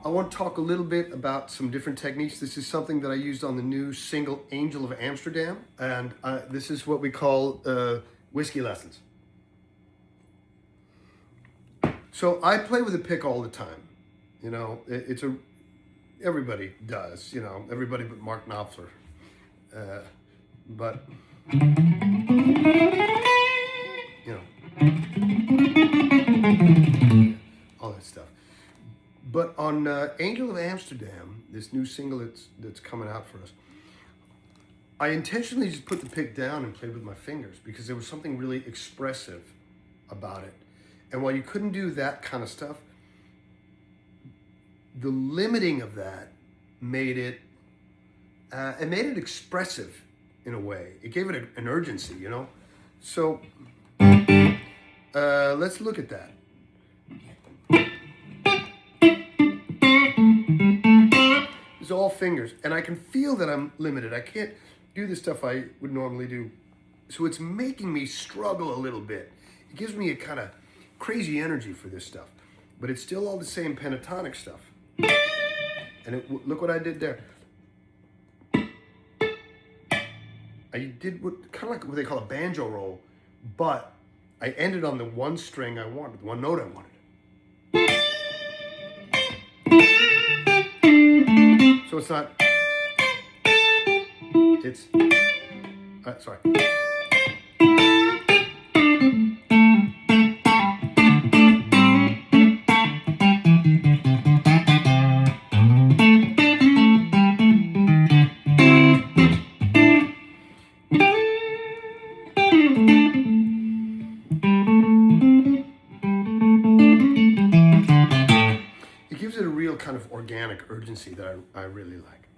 I want to talk a little bit about some different techniques. This is something that I used on the new single Angel of Amsterdam, and this is what we call whiskey lessons. So I play with a pick all the time. You know, everybody does, you know, everybody but Mark Knopfler. But, you know, all that stuff. But on Angel of Amsterdam, this new single that's coming out for us, I intentionally just put the pick down and played with my fingers because there was something really expressive about it. And while you couldn't do that kind of stuff, the limiting of that made it expressive in a way. It gave it an urgency, you know? So let's look at that. It's all fingers, and I can feel that I'm limited. I can't do the stuff I would normally do. So it's making me struggle a little bit. It gives me a kind of crazy energy for this stuff, but it's still all the same pentatonic stuff. And look what I did there. I did kind of like what they call a banjo roll, but I ended on the one string I wanted, the one note I wanted. So it's not, it's, sorry. It gives it a real kind of organic urgency that I really like.